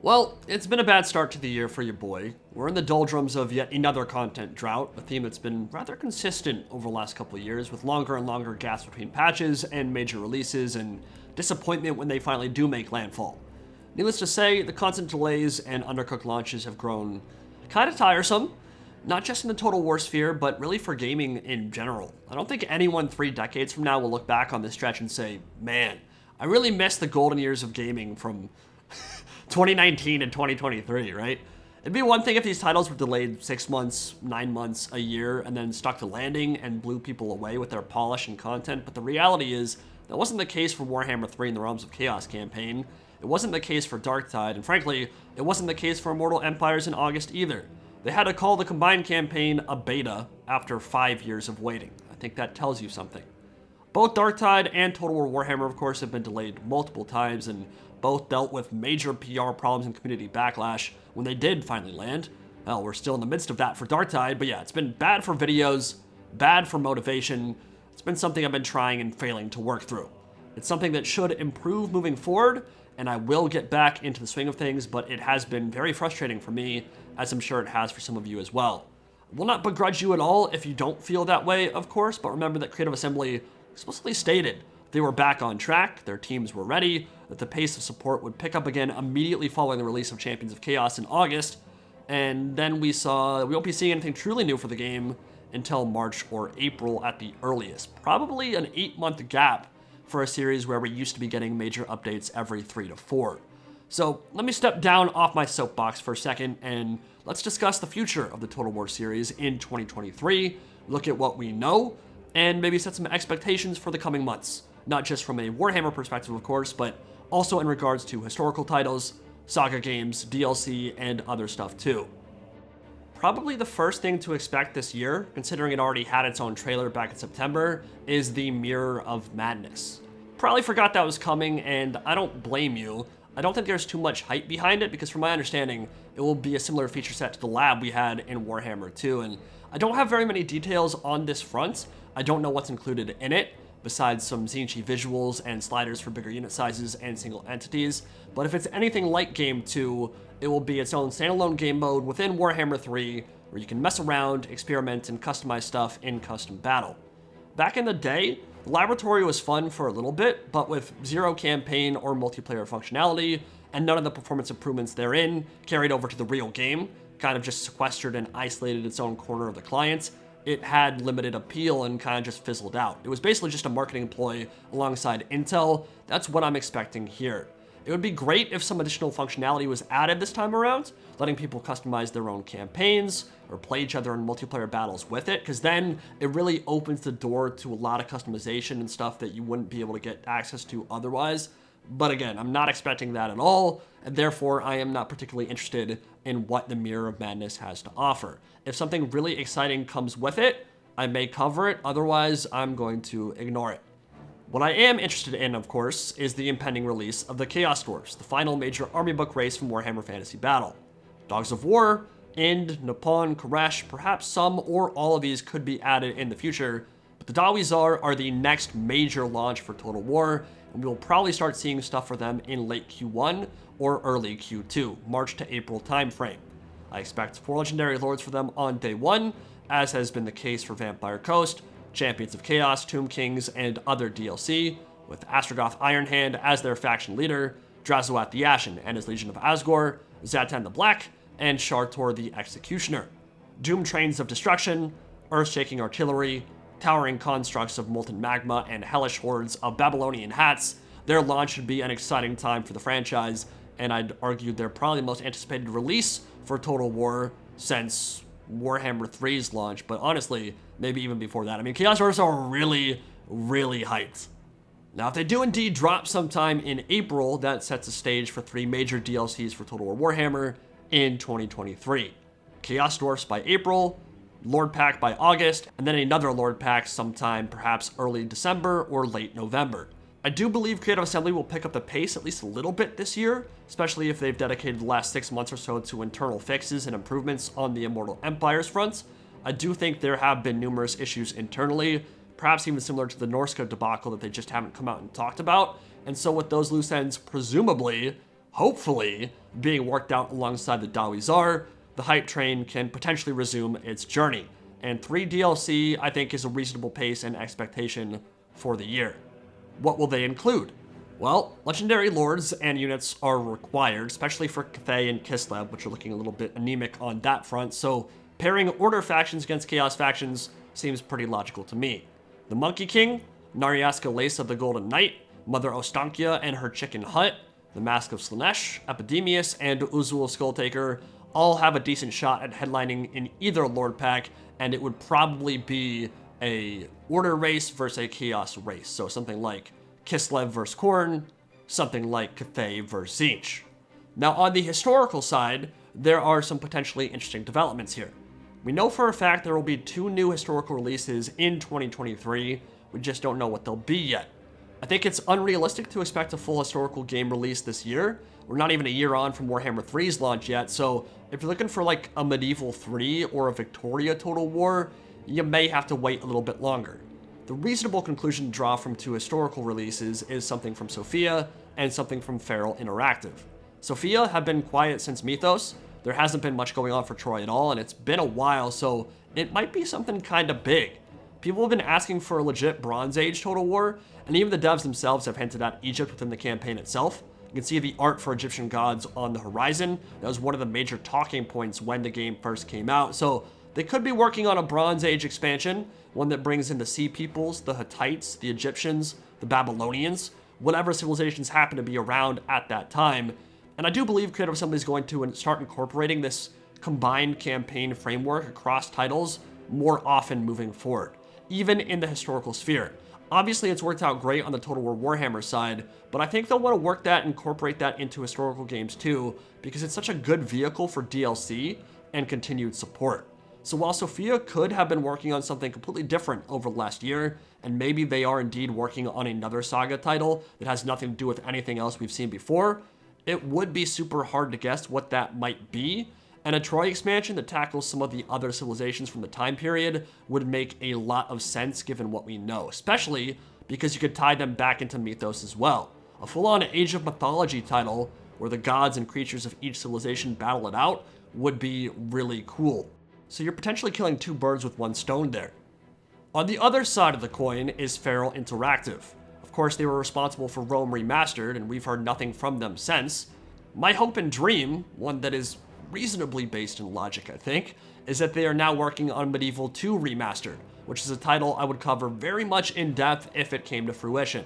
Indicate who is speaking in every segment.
Speaker 1: Well, it's been a bad start to the year for your boy. We're in the doldrums of yet another content drought, a theme that's been rather consistent over the last couple of years, with longer and longer gaps between patches and major releases, and disappointment when they finally do make landfall. Needless to say, the constant delays and undercooked launches have grown kind of tiresome, not just in the Total War sphere, but really for gaming in general. I don't think anyone 3 decades from now will look back on this stretch and say, man, I really miss the golden years of gaming from 2019 and 2023, right? It'd be one thing if these titles were delayed 6 months, 9 months, a year, and then stuck to landing and blew people away with their polish and content, but the reality is that wasn't the case for Warhammer 3 in the Realms of Chaos campaign. It wasn't the case for Darktide, and frankly, it wasn't the case for Immortal Empires in August either. They had to call the combined campaign a beta after 5 years of waiting. I think that tells you something. Both Darktide and Total War Warhammer, of course, have been delayed multiple times, and both dealt with major PR problems and community backlash when they did finally land. Hell, we're still in the midst of that for Darktide, but yeah, it's been bad for videos, bad for motivation. It's been something I've been trying and failing to work through. It's something that should improve moving forward, and I will get back into the swing of things, but it has been very frustrating for me, as I'm sure it has for some of you as well. I will not begrudge you at all if you don't feel that way, of course, but remember that Creative Assembly explicitly stated they were back on track, their teams were ready, that the pace of support would pick up again immediately following the release of Champions of Chaos in August, and then we won't be seeing anything truly new for the game until March or April at the earliest. Probably an 8-month gap for a series where we used to be getting major updates every 3 to 4. So let me step down off my soapbox for a second and let's discuss the future of the Total War series in 2023, look at what we know, and maybe set some expectations for the coming months. Not just from a Warhammer perspective, of course, but also in regards to historical titles, saga games, DLC, and other stuff too. Probably the first thing to expect this year, considering it already had its own trailer back in September, is the Mirror of Madness. Probably forgot that was coming, and I don't blame you. I don't think there's too much hype behind it, because from my understanding, it will be a similar feature set to the lab we had in Warhammer 2, and I don't have very many details on this front. I don't know what's included in it, besides some Zinchi visuals and sliders for bigger unit sizes and single entities, but if it's anything like Game 2, it will be its own standalone game mode within Warhammer 3, where you can mess around, experiment, and customize stuff in custom battle. Back in the day, the laboratory was fun for a little bit, but with zero campaign or multiplayer functionality, and none of the performance improvements therein carried over to the real game, kind of just sequestered and isolated its own corner of the client, it had limited appeal and kind of just fizzled out. It was basically just a marketing ploy alongside Intel. That's what I'm expecting here. It would be great if some additional functionality was added this time around, letting people customize their own campaigns or play each other in multiplayer battles with it, because then it really opens the door to a lot of customization and stuff that you wouldn't be able to get access to otherwise. But again, I'm not expecting that at all, and therefore I am not particularly interested in what the Mirror of Madness has to offer. If something really exciting comes with it, I may cover it, otherwise I'm going to ignore it. What I am interested in, of course, is the impending release of the Chaos Dwarfs, the final major army book race from Warhammer Fantasy Battle. Dogs of War, Ind, Nippon, Koresh, perhaps some or all of these could be added in the future, but the Dawizar are the next major launch for Total War, and we will probably start seeing stuff for them in late Q1 or early Q2, March to April timeframe. I expect 4 legendary lords for them on day 1, as has been the case for Vampire Coast, Champions of Chaos, Tomb Kings, and other DLC, with Astrogoth Ironhand as their faction leader, Drazoath the Ashen and his Legion of Asgore, Zatan the Black, and Shartor the Executioner. Doom Trains of Destruction, Earth-shaking artillery, towering constructs of molten magma, and hellish hordes of Babylonian hats. Their launch should be an exciting time for the franchise, and I'd argue they're probably the most anticipated release for Total War since Warhammer 3's launch, but honestly, maybe even before that. I mean, Chaos Dwarfs are really, really hyped. Now, if they do indeed drop sometime in April, that sets the stage for 3 major DLCs for Total War Warhammer in 2023. Chaos Dwarfs by April, Lord Pack by August, and then another Lord Pack sometime perhaps early December or late November. I do believe Creative Assembly will pick up the pace at least a little bit this year, especially if they've dedicated the last 6 months or so to internal fixes and improvements on the Immortal Empires front. I do think there have been numerous issues internally, perhaps even similar to the Norska debacle that they just haven't come out and talked about, and so with those loose ends presumably hopefully being worked out alongside the Dawi Zar, the hype train can potentially resume its journey. And 3 DLC, I think, is a reasonable pace and expectation for the year. What will they include? Well, legendary lords and units are required, especially for Cathay and Kislev, which are looking a little bit anemic on that front, so pairing Order factions against Chaos factions seems pretty logical to me. The Monkey King, Naryaska Lace of the Golden Knight, Mother Ostankia and her Chicken Hut, the Mask of Slanesh, Epidemius, and Uzul Skulltaker all have a decent shot at headlining in either Lord pack, and it would probably be a Order race versus a Chaos race, so something like Kislev versus Khorne, something like Cathay versus Tzeentch. Now on the historical side, there are some potentially interesting developments here. We know for a fact there will be 2 new historical releases in 2023, we just don't know what they'll be yet. I think it's unrealistic to expect a full historical game release this year. We're not even a year on from Warhammer 3's launch yet, so if you're looking for like a Medieval 3 or a Victoria Total War, you may have to wait a little bit longer. The reasonable conclusion to draw from 2 historical releases is something from Sophia and something from Feral Interactive. Sophia have been quiet since Mythos. There hasn't been much going on for Troy at all, and it's been a while, so it might be something kind of big. People have been asking for a legit Bronze Age Total War, and even the devs themselves have hinted at Egypt within the campaign itself. You can see the art for Egyptian gods on the horizon. That was one of the major talking points when the game first came out, so they could be working on a Bronze Age expansion, one that brings in the Sea Peoples, the Hittites, the Egyptians, the Babylonians, whatever civilizations happen to be around at that time. And I do believe Creative Assembly is going to start incorporating this combined campaign framework across titles more often moving forward, even in the historical sphere. Obviously, it's worked out great on the Total War Warhammer side, but I think they'll want to work that and incorporate that into historical games too, because it's such a good vehicle for DLC and continued support. So while Sophia could have been working on something completely different over the last year, and maybe they are indeed working on another Saga title that has nothing to do with anything else we've seen before, it would be super hard to guess what that might be, and a Troy expansion that tackles some of the other civilizations from the time period would make a lot of sense given what we know, especially because you could tie them back into Mythos as well. A full-on Age of Mythology title where the gods and creatures of each civilization battle it out would be really cool. So you're potentially killing 2 birds with 1 stone there. On the other side of the coin is Feral Interactive. Of course, they were responsible for Rome Remastered, and we've heard nothing from them since. My hope and dream, one that is reasonably based in logic, I think, is that they are now working on Medieval 2 Remastered, which is a title I would cover very much in depth if it came to fruition.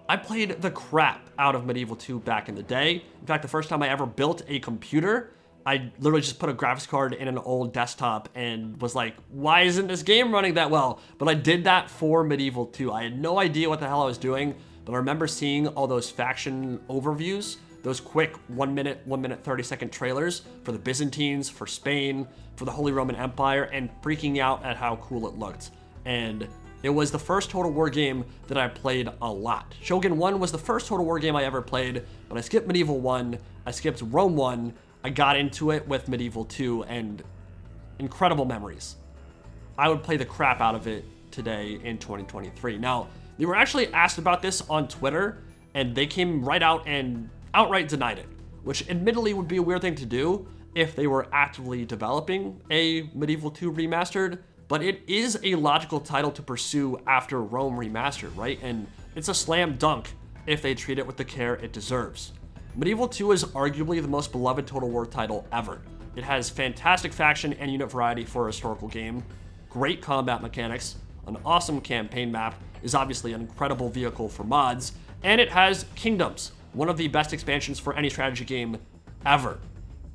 Speaker 1: I played the crap out of Medieval 2 back in the day. In fact, the first time I ever built a computer, I literally just put a graphics card in an old desktop and was like, why isn't this game running that well? But I did that for Medieval 2. I had no idea what the hell I was doing, but I remember seeing all those faction overviews, those quick 1 minute, 30-second trailers for the Byzantines, for Spain, for the Holy Roman Empire, and freaking out at how cool it looked. And it was the first Total War game that I played a lot. Shogun 1 was the first Total War game I ever played, but I skipped Medieval 1, I skipped Rome 1, I got into it with Medieval 2, and incredible memories. I would play the crap out of it today in 2023. Now, they were actually asked about this on Twitter, and they came right out and outright denied it, which admittedly would be a weird thing to do if they were actively developing a Medieval 2 Remastered, but it is a logical title to pursue after Rome Remastered, right? And it's a slam dunk if they treat it with the care it deserves. Medieval 2 is arguably the most beloved Total War title ever. It has fantastic faction and unit variety for a historical game, great combat mechanics, an awesome campaign map, is obviously an incredible vehicle for mods, and it has Kingdoms, one of the best expansions for any strategy game ever.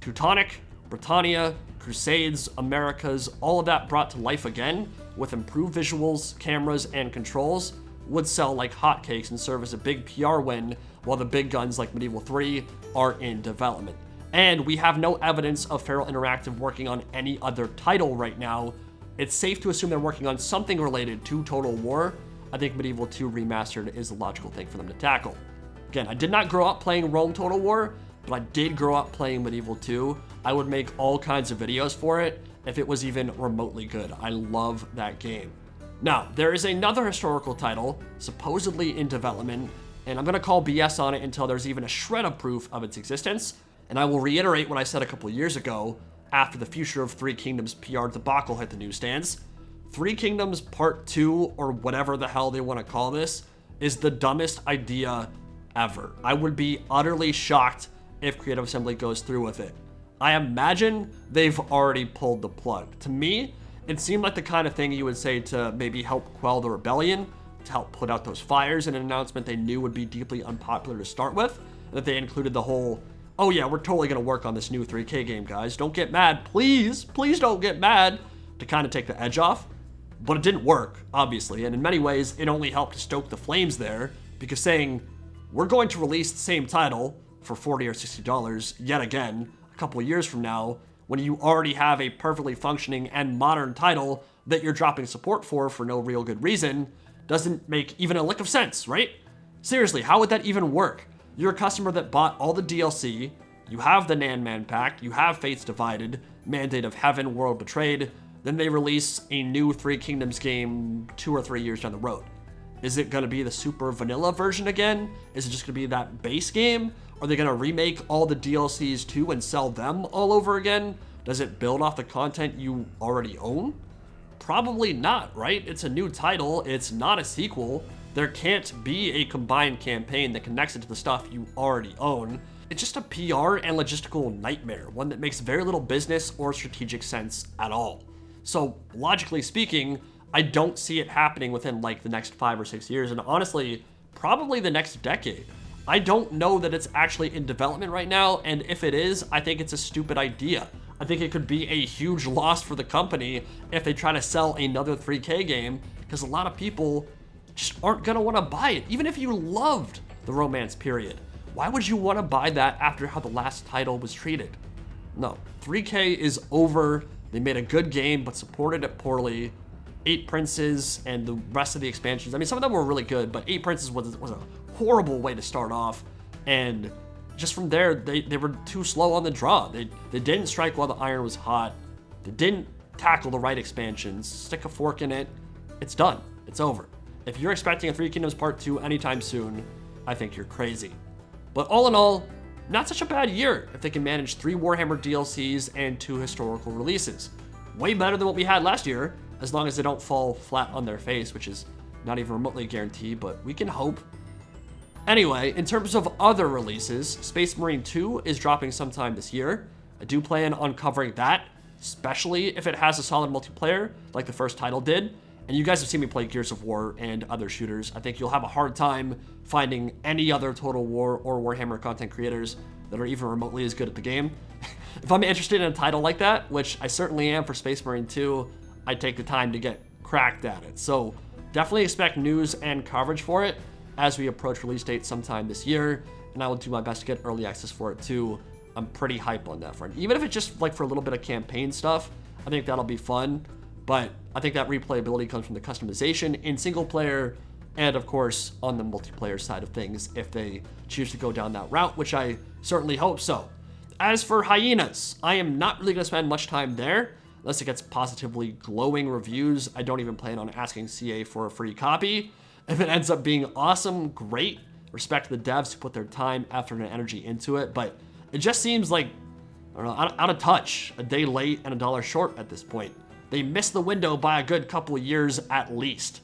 Speaker 1: Teutonic, Britannia, Crusades, Americas, all of that brought to life again with improved visuals, cameras, and controls would sell like hotcakes and serve as a big PR win while the big guns like Medieval 3 are in development. And we have no evidence of Feral Interactive working on any other title right now. It's safe to assume they're working on something related to Total War. I think Medieval 2 Remastered is a logical thing for them to tackle. Again, I did not grow up playing Rome Total War, but I did grow up playing Medieval 2. I would make all kinds of videos for it if it was even remotely good. I love that game. Now, there is another historical title, supposedly in development, and I'm gonna call BS on it until there's even a shred of proof of its existence. And I will reiterate what I said a couple years ago after the Future of Three Kingdoms PR debacle hit the newsstands. Three Kingdoms Part 2, or whatever the hell they want to call this, is the dumbest idea ever. I would be utterly shocked if Creative Assembly goes through with it. I imagine they've already pulled the plug. To me, it seemed like the kind of thing you would say to maybe help quell the rebellion, to help put out those fires in an announcement they knew would be deeply unpopular to start with, and that they included the whole, oh yeah, we're totally going to work on this new 3K game, guys. Don't get mad. Please don't get mad, to kind of take the edge off. But it didn't work, obviously, and in many ways, it only helped to stoke the flames there, because saying, we're going to release the same title for $40 or $60 yet again a couple of years from now, when you already have a perfectly functioning and modern title that you're dropping support for no real good reason, doesn't make even a lick of sense, right? Seriously, how would that even work? You're a customer that bought all the DLC, you have the Nan Man Pack, you have Fates Divided, Mandate of Heaven, World Betrayed, then they release a new Three Kingdoms game 2 or 3 years down the road. Is it going to be the super vanilla version again? Is it just going to be that base game? Are they going to remake all the DLCs too and sell them all over again? Does it build off the content you already own? Probably not, right? It's a new title, it's not a sequel. There can't be a combined campaign that connects it to the stuff you already own. It's just a PR and logistical nightmare, one that makes very little business or strategic sense at all. So logically speaking, I don't see it happening within like the next 5 or 6 years, and honestly, probably the next decade. I don't know that it's actually in development right now, and if it is, I think it's a stupid idea. I think it could be a huge loss for the company if they try to sell another 3K game, because a lot of people just aren't gonna wanna buy it, even if you loved the Romance period. Why would you wanna buy that after how the last title was treated? No, 3K is over. They made a good game, but supported it poorly. 8 Princes and the rest of the expansions, I mean, some of them were really good, but 8 Princes was a horrible way to start off. And just from there, they were too slow on the draw. They didn't strike while the iron was hot. They didn't tackle the right expansions, stick a fork in it. It's done. It's over. If you're expecting a Three Kingdoms Part 2 anytime soon, I think you're crazy. But all in all, not such a bad year if they can manage 3 Warhammer DLCs and 2 historical releases. Way better than what we had last year, as long as they don't fall flat on their face, which is not even remotely guaranteed, but we can hope. Anyway, in terms of other releases, Space Marine 2 is dropping sometime this year. I do plan on covering that, especially if it has a solid multiplayer, like the first title did. And you guys have seen me play Gears of War and other shooters. I think you'll have a hard time finding any other Total War or Warhammer content creators that are even remotely as good at the game. If I'm interested in a title like that, which I certainly am for Space Marine 2, I take the time to get cracked at it. So definitely expect news and coverage for it as we approach release date sometime this year, and I will do my best to get early access for it too. I'm pretty hype on that front. Even if it's just like for a little bit of campaign stuff, I think that'll be fun. But I think that replayability comes from the customization in single player and of course on the multiplayer side of things if they choose to go down that route, which I certainly hope so. As for Hyenas, I am not really going to spend much time there unless it gets positively glowing reviews. I don't even plan on asking CA for a free copy. If it ends up being awesome, great. Respect to the devs who put their time, effort, and energy into it, but it just seems like, I don't know, out of touch, a day late and $1 short at this point. They missed the window by a good couple of years at least.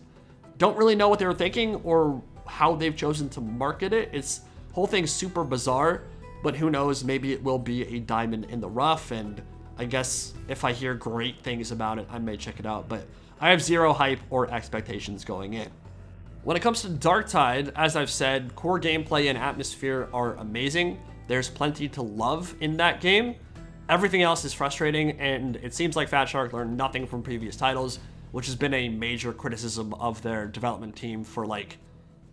Speaker 1: Don't really know what they were thinking or how they've chosen to market it. It's whole thing's super bizarre, but who knows, maybe it will be a diamond in the rough, and I guess if I hear great things about it, I may check it out, but I have zero hype or expectations going in. When it comes to Darktide, as I've said, core gameplay and atmosphere are amazing. There's plenty to love in that game. Everything else is frustrating, and it seems like Fatshark learned nothing from previous titles, which has been a major criticism of their development team for like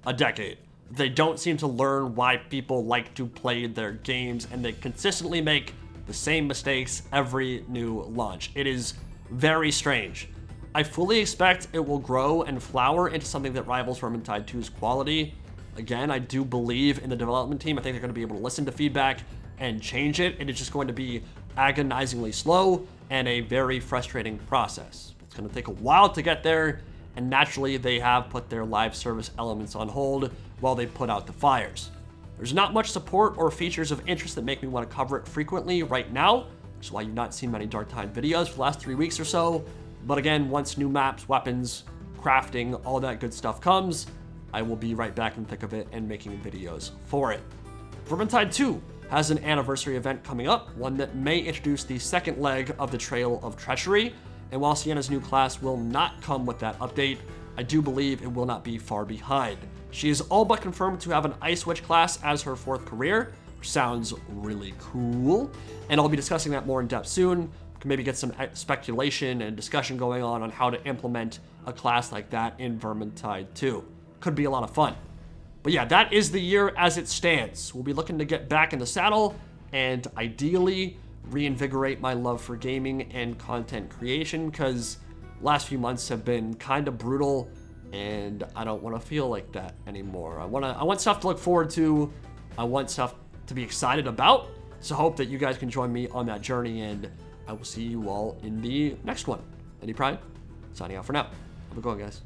Speaker 1: a decade. They don't seem to learn why people like to play their games, and they consistently make the same mistakes every new launch. It is very strange. I fully expect it will grow and flower into something that rivals Vermintide 2's quality. Again, I do believe in the development team. I think they're going to be able to listen to feedback and change it, and it's just going to be agonizingly slow and a very frustrating process. It's going to take a while to get there, and naturally they have put their live service elements on hold, while they put out the fires. There's not much support or features of interest that make me want to cover it frequently right now, which is why you've not seen many Darktide videos for the last 3 weeks or so. But again, once new maps, weapons, crafting, all that good stuff comes, I will be right back in the thick of it and making videos for it. Vermintide 2 has an anniversary event coming up, one that may introduce the second leg of the Trail of Treachery, and while Sienna's new class will not come with that update, I do believe it will not be far behind. She is all but confirmed to have an Ice Witch class as her 4th career, which sounds really cool, and I'll be discussing that more in depth soon. Can maybe get some speculation and discussion going on how to implement a class like that in Vermintide 2. Could be a lot of fun. But yeah, that is the year as it stands. We'll be looking to get back in the saddle and ideally reinvigorate my love for gaming and content creation, because last few months have been kind of brutal and I don't want to feel like that anymore. I want stuff to look forward to. I want stuff to be excited about. So I hope that you guys can join me on that journey, and I will see you all in the next one. Eddie Pride, signing out for now. Have a good one, guys.